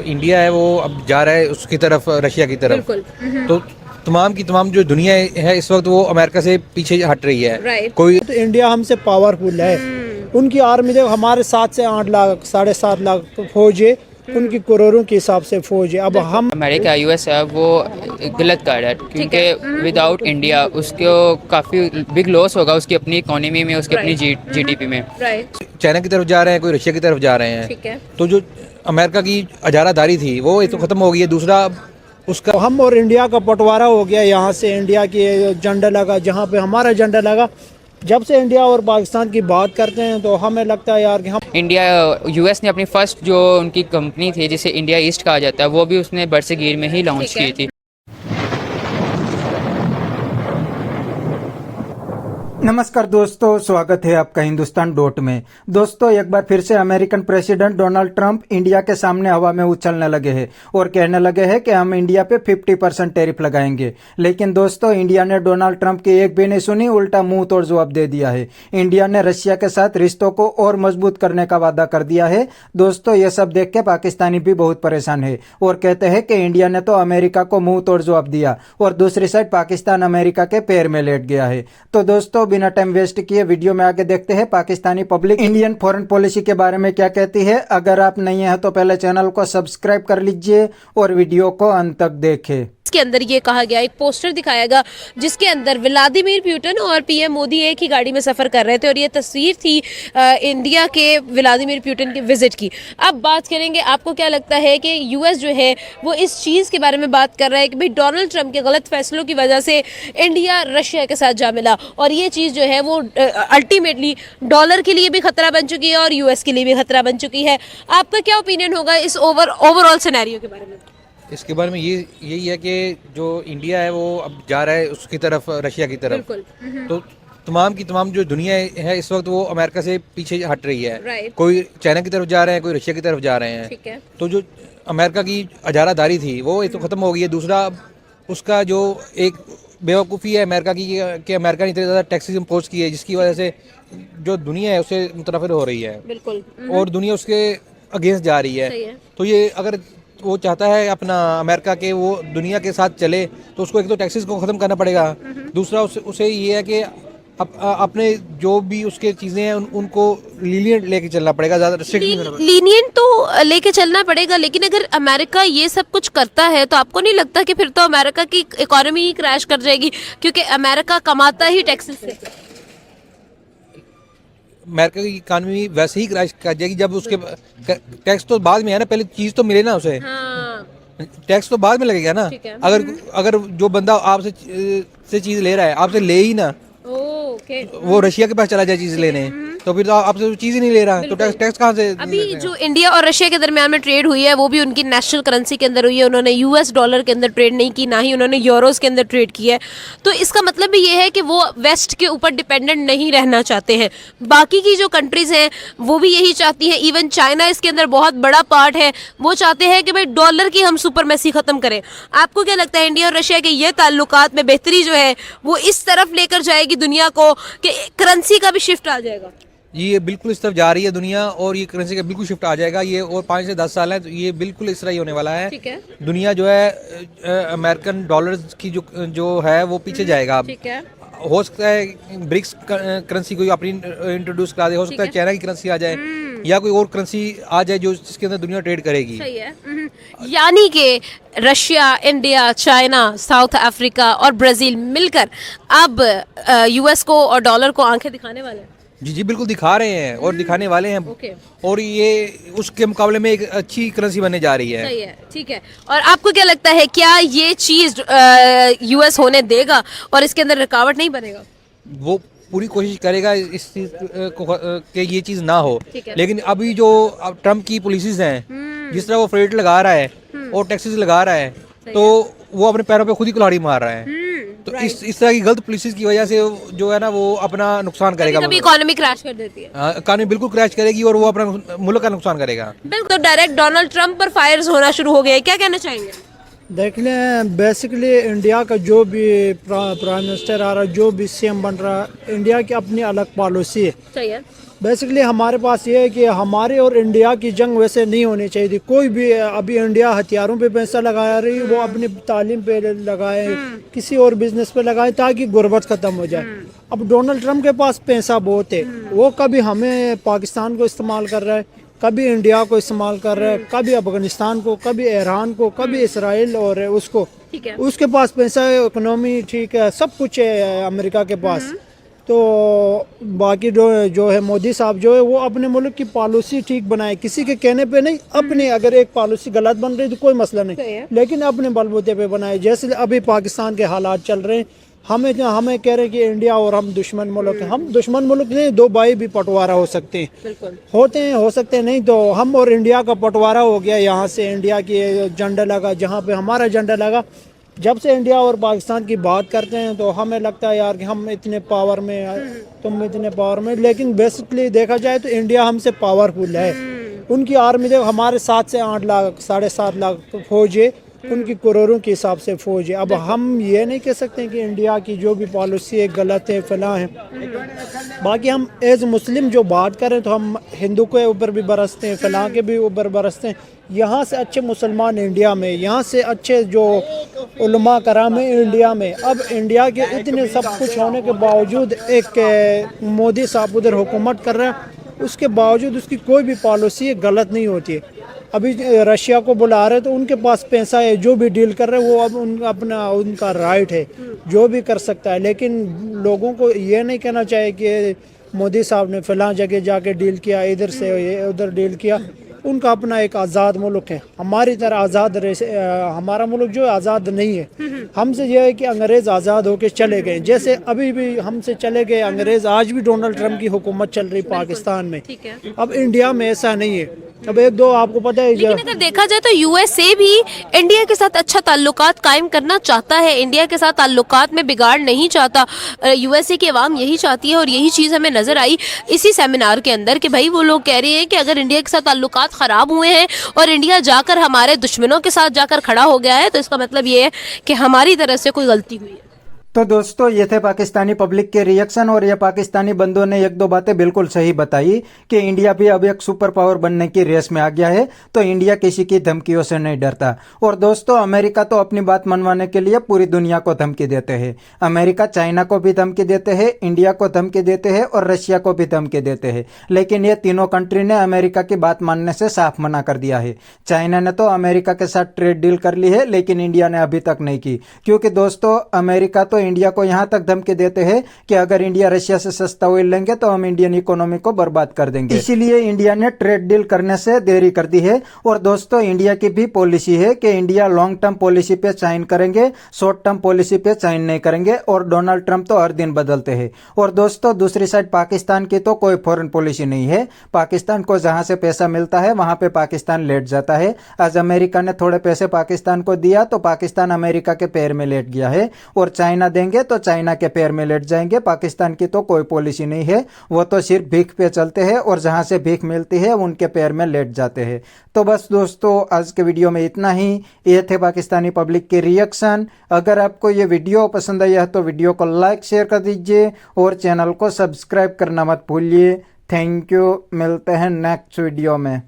तो इंडिया है वो अब जा रहा है उसकी तरफ, रशिया की तरफ। बिल्कुल। तो तमाम की तमाम जो दुनिया है इस वक्त वो अमेरिका से पीछे हट रही है। राइट। कोई तो इंडिया हमसे पावरफुल है। उनकी आर्मी देखो, हमारे 7 से 8 लाख 7.5 लाख फौज है, उनकी करोड़ों के हिसाब से फौज है। अब हम अमेरिका यूएस है वो गलत कर रहा है, क्योंकि विदाउट इंडिया उसको काफ़ी बिग लॉस होगा उसकी अपनी इकोनॉमी में, उसकी अपनी जीडीपी में। राइट। चाइना की तरफ जा रहे हैं, कोई रशिया की तरफ जा रहे हैं। ठीक है। तो जो अमेरिका की अजारादारी थी वो एक तो खत्म हो गई है, दूसरा उसका हम और इंडिया का बंटवारा हो गया। यहाँ से इंडिया की झंडा लगा, जहाँ पे हमारा झंडा लगा। जब से इंडिया और पाकिस्तान की बात करते हैं तो हमें लगता है यार कि हम इंडिया यूएस ने अपनी फर्स्ट जो उनकी कंपनी थी जिसे इंडिया ईस्ट कहा जाता है वो भी उसने बरसगीर में ही लॉन्च ठीक है। की थी। नमस्कार दोस्तों, स्वागत है आपका हिंदुस्तान डॉट में। दोस्तों, एक बार फिर से American president Donald Trump India के सामने हवा में उछलने लगे हैं और कहने लगे हैं कि हम इंडिया पे 50% टैरिफ लगाएंगे। लेकिन दोस्तों, इंडिया ने डोनाल्ड ट्रंप की एक भी नहीं सुनी, उल्टा मुंह तोड़ जवाब दे दिया है। इंडिया ने रशिया के साथ रिश्तों को और मजबूत करने का वादा कर दिया है। दोस्तों, ये सब देख के पाकिस्तानी भी बहुत परेशान है और कहते हैं कि इंडिया ने तो अमेरिका को मुंह तोड़ जवाब दिया और दूसरी साइड पाकिस्तान अमेरिका के पैर में लेट गया है। तो दोस्तों, बिना टाइम वेस्ट किए वीडियो में आगे देखते हैं Pakistani public Indian foreign policy के बारे में क्या कहती है। अगर आप नहीं हैं तो पहले चैनल को सब्सक्राइब कर लीजिए और वीडियो को अंत तक देखें। के अंदर ये कहा गया, एक पोस्टर दिखाया गया जिसके अंदर व्लादिमीर पुतिन और पीएम मोदी एक ही गाड़ी में सफर कर रहे थे और ये तस्वीर थी इंडिया के व्लादिमीर पुतिन के विजिट की। अब बात करेंगे, आपको क्या लगता है कि यूएस जो है वो इस चीज़ के बारे में बात कर रहा है कि भाई डोनाल्ड ट्रंप के गलत फैसलों की वजह से इंडिया रशिया के साथ जा मिला और ये चीज़ जो है वो अल्टीमेटली डॉलर के लिए भी खतरा बन चुकी है और यूएस के लिए भी खतरा बन चुकी है। आपका क्या ओपिनियन होगा इस ओवरऑल सिनेरियो के बारे में? इसके बारे में यही है कि जो इंडिया है वो अब जा रहा है उसकी तरफ, रशिया की तरफ। बिल्कुल। तो तमाम की तमाम जो दुनिया है इस वक्त वो अमेरिका से पीछे हट रही है। राइट। कोई चाइना की तरफ जा रहे हैं, कोई रशिया की तरफ जा रहे हैं। ठीक है। तो जो अमेरिका की अजारादारी थी वो एक तो खत्म हो गई है, दूसरा उसका जो एक बेवकूफ़ी है अमेरिका की कि अमेरिका ने इतने ज़्यादा टैक्सेस इम्पोज किए है जिसकी वजह से जो दुनिया है उससे मुतनफिर हो रही है। बिल्कुल। और दुनिया उसके अगेंस्ट जा रही सही है। है। तो ये अगर वो चाहता है अपना अमेरिका के वो दुनिया के साथ चले तो उसको एक तो टैक्सेस को ख़त्म करना पड़ेगा, दूसरा उसे ये है कि अपने जो भी उसके चीज़ें हैं उनको लीनियंट लेके चलना पड़ेगा, ज़्यादा रिस्ट्रिक्ट नहीं करना पड़ेगा। लीनियंट तो लेके चलना पड़ेगा, लेकिन अगर अमेरिका ये सब कुछ करता है तो आपको नहीं लगता कि फिर तो अमेरिका की इकोनॉमी ही क्रैश कर जाएगी, क्योंकि अमेरिका कमाता ही टैक्सेस से। अमेरिका की इकानमी वैसे ही क्रैश कर जाएगी जब उसके टैक्स तो बाद में है ना, पहले चीज़ तो मिले ना उसे। हाँ। टैक्स तो बाद में लगेगा ना। ठीक है। अगर जो बंदा आपसे से चीज़ ले रहा है, आपसे ले ही ना, ओके। वो रशिया के पास चला जाए चीज़ लेने, तो फिर तो आपसे चीज़ ही नहीं ले रहा, तो टैक्स कहाँ से? अभी जो इंडिया और रशिया के दरमियान में ट्रेड हुई है वो भी उनकी नेशनल करेंसी के अंदर हुई है। उन्होंने यूएस डॉलर के अंदर ट्रेड नहीं की, ना ही उन्होंने यूरोस के अंदर ट्रेड की है। तो इसका मतलब भी ये है कि वो वेस्ट के ऊपर डिपेंडेंट नहीं रहना चाहते हैं। बाकी की जो कंट्रीज हैं वो भी यही चाहती हैं, इवन चाइना इसके अंदर बहुत बड़ा पार्ट है। वो चाहते हैं कि भाई डॉलर की हम सुपरमेसी खत्म करें। आपको क्या लगता है इंडिया और रशिया के ये ताल्लुकात में बेहतरी जो है वो इस तरफ लेकर जाएगी दुनिया को कि करेंसी का भी शिफ्ट आ जाएगा? ये बिल्कुल इस तरफ जा रही है दुनिया और ये करेंसी का बिल्कुल शिफ्ट आ जाएगा। ये और 5 से 10 साल है तो ये बिल्कुल इस तरह ही होने वाला है। ठीक है। दुनिया जो है अमेरिकन डॉलर्स की जो है वो पीछे जाएगा। अब ठीक है। हो सकता है ब्रिक्स करेंसी कोई अपनी इंट्रोड्यूस करा दे, हो सकता है चाइना की करेंसी आ जाए या कोई और करेंसी आ जाए जो जिसके अंदर दुनिया ट्रेड करेगी। सही है। यानी कि Russia, India, China, south Africa और ब्राजील मिलकर अब यूएस को और डॉलर को आंखें दिखाने वाले हैं। जी बिल्कुल दिखा रहे हैं और दिखाने वाले हैं। ओके। और ये उसके मुकाबले में एक अच्छी करेंसी बनने जा रही है। सही है। ठीक है। और आपको क्या लगता है, क्या ये चीज यूएस होने देगा और इसके अंदर रुकावट नहीं बनेगा? वो पूरी कोशिश करेगा इस चीज को कि ये चीज ना हो। ठीक है। लेकिन अभी जो ट्रम्प की पॉलिसीज हैं, जिस तरह वो फ्रेट लगा रहा है और टैक्सेस लगा रहा है, तो वो अपने पैरों पे खुद ही कुल्हाड़ी मार रहा है। तो इस तरह की गलत पॉलिसीज की वजह से जो है ना वो अपना नुकसान करेगा। कभी इकोनॉमी क्रैश कर देती है। इकोनॉमी बिल्कुल क्रैश करेगी और वो अपना मुल्क का नुकसान करेगा। बिल्कुल। तो डायरेक्ट डोनाल्ड ट्रंप पर फायर्स होना शुरू हो गया है, क्या कहना चाहेंगे? देख लें, बेसिकली इंडिया का जो भी प्राइम मिनिस्टर आ रहा है, जो भी सीएम बन रहा है, इंडिया की अपनी अलग पॉलिसी है। सही है। बेसिकली हमारे पास ये है कि हमारे और इंडिया की जंग वैसे नहीं होनी चाहिए थी। कोई भी अभी इंडिया हथियारों पे पैसा लगा रही है, वो अपनी तालीम पे लगाए, किसी और बिजनेस पे लगाए ताकि गुर्बत खत्म हो जाए। अब डोनाल्ड ट्रंप के पास पैसा बहुत है, वो कभी हमें पाकिस्तान को इस्तेमाल कर रहा है, कभी इंडिया को इस्तेमाल कर रहा है, कभी अफगानिस्तान को, कभी ईरान को, कभी इसराइल और उसको। ठीक है। उसके पास पैसा है, इकोनॉमी ठीक है, सब कुछ है अमेरिका के पास। तो बाकी जो है मोदी साहब जो है वो अपने मुल्क की पॉलिसी ठीक बनाए, किसी के कहने पे नहीं, अपने अगर एक पॉलिसी गलत बन रही तो कोई मसला सही नहीं, है। लेकिन अपने बलबूते पे बनाए। जैसे अभी पाकिस्तान के हालात चल रहे हैं, हमें कह रहे हैं कि इंडिया और हम दुश्मन मुल्क हैं। हम दुश्मन मुल्क नहीं, दो भाई भी पटवारा हो सकते हैं, बिल्कुल होते हैं, हो सकते हैं नहीं। तो हम और इंडिया का पटवारा हो गया, यहाँ से इंडिया की झंडा लगा, जहाँ पे हमारा झंडा लगा। जब से इंडिया और पाकिस्तान की बात करते हैं तो हमें लगता है यार कि हम इतने पावर में हैं, तुम इतने पावर में, लेकिन बेसिकली देखा जाए तो इंडिया हमसे पावरफुल है। उनकी आर्मी देखो, हमारे 7 से 8 लाख 7.5 लाख फौज है, उनकी करोड़ों के हिसाब से फौज है। अब हम ये नहीं कह सकते कि इंडिया की जो भी पॉलिसी है गलत है, फला है। बाकी हम एज मुस्लिम जो बात करें तो हम हिंदू के ऊपर भी बरसते हैं, फला के भी ऊपर बरसते हैं। यहाँ से अच्छे मुसलमान इंडिया में, यहाँ से अच्छे जो उलमा कराम है इंडिया में। अब इंडिया के इतने सब कुछ होने के बावजूद एक मोदी साहब उधर हुकूमत कर रहे हैं, उसके बावजूद उसकी कोई भी पॉलिसी गलत नहीं होती है। अभी रशिया को बुला रहे तो उनके पास पैसा है, जो भी डील कर रहे हैं वो अब उनका राइट है, जो भी कर सकता है। लेकिन लोगों को ये नहीं कहना चाहिए कि मोदी साहब ने फलां जगह जाके डील किया, इधर से उधर डील किया। उनका अपना एक आज़ाद मुल्क है, हमारी तरह आज़ाद हमारा मुल्क जो है आज़ाद नहीं है। हमसे यह है कि अंग्रेज़ आज़ाद होके चले गए, जैसे अभी भी हमसे चले गए अंग्रेज़। आज भी डोनाल्ड ट्रंप की हुकूमत चल रही पाकिस्तान में। ठीक है। अब इंडिया में ऐसा नहीं है। अब एक दो आपको पता है लेकिन अगर देखा जाए तो यूएसए भी इंडिया के साथ अच्छा ताल्लुकात कायम करना चाहता है, इंडिया के साथ ताल्लुकात में बिगाड़ नहीं चाहता। यूएसए की आवाम यही चाहती है और यही चीज़ हमें नजर आई इसी सेमिनार के अंदर कि भाई वो लोग कह रहे हैं कि अगर इंडिया के साथ ताल्लुकात खराब हुए हैं और इंडिया जाकर हमारे दुश्मनों के साथ जाकर खड़ा हो गया है तो इसका मतलब ये है कि हमारी तरफ से कोई गलती हुई है। तो दोस्तों ये थे पाकिस्तानी पब्लिक के रिएक्शन, और ये पाकिस्तानी बंदों ने एक दो बातें बिल्कुल सही बताई कि इंडिया भी अब एक सुपर पावर बनने की रेस में आ गया है, तो इंडिया किसी की धमकियों से नहीं डरता। और दोस्तों अमेरिका तो अपनी बात मनवाने के लिए पूरी दुनिया को धमकी देते हैं। अमेरिका चाइना को भी धमकी देते हैं, इंडिया को धमकी देते हैं और रशिया को भी धमकी देते हैं, लेकिन ये तीनों कंट्री ने अमेरिका की बात मानने से साफ मना कर दिया है। चाइना ने तो अमेरिका के साथ ट्रेड डील कर ली है, लेकिन इंडिया ने अभी तक नहीं की, क्योंकि दोस्तों अमेरिका तो इंडिया को यहां तक धमकी देते हैं कि अगर इंडिया रशिया से सस्ता ऑयल लेंगे तो हम इंडियन इकोनॉमी को बर्बाद कर देंगे। इसीलिए इंडिया ने ट्रेड डील करने से देरी कर दी है। और दोस्तों इंडिया की भी पॉलिसी है कि इंडिया लॉन्ग टर्म पॉलिसी पे साइन करेंगे, शॉर्ट टर्म पॉलिसी पे साइन नहीं करेंगे। और डोनाल्ड ट्रंप तो हर दिन बदलते हैं। और दोस्तों दूसरी साइड पाकिस्तान की तो कोई फॉरेन पॉलिसी नहीं है। पाकिस्तान को जहां से पैसा मिलता है वहां पे पाकिस्तान लेट जाता है। आज अमेरिका ने थोड़े पैसे पाकिस्तान को दिया तो पाकिस्तान अमेरिका के पैर में लेट गया है, और चाइना देंगे तो चाइना के पैर में लेट जाएंगे। पाकिस्तान की तो कोई पॉलिसी नहीं है, वो तो सिर्फ भीख पे चलते हैं और जहां से भीख मिलती है उनके पैर में लेट जाते हैं। तो बस दोस्तों आज के वीडियो में इतना ही। ये थे पाकिस्तानी पब्लिक के रिएक्शन। अगर आपको ये वीडियो पसंद आया तो वीडियो को लाइक शेयर कर दीजिए और चैनल को सब्सक्राइब करना मत भूलिए। थैंक यू, मिलते हैं नेक्स्ट वीडियो में।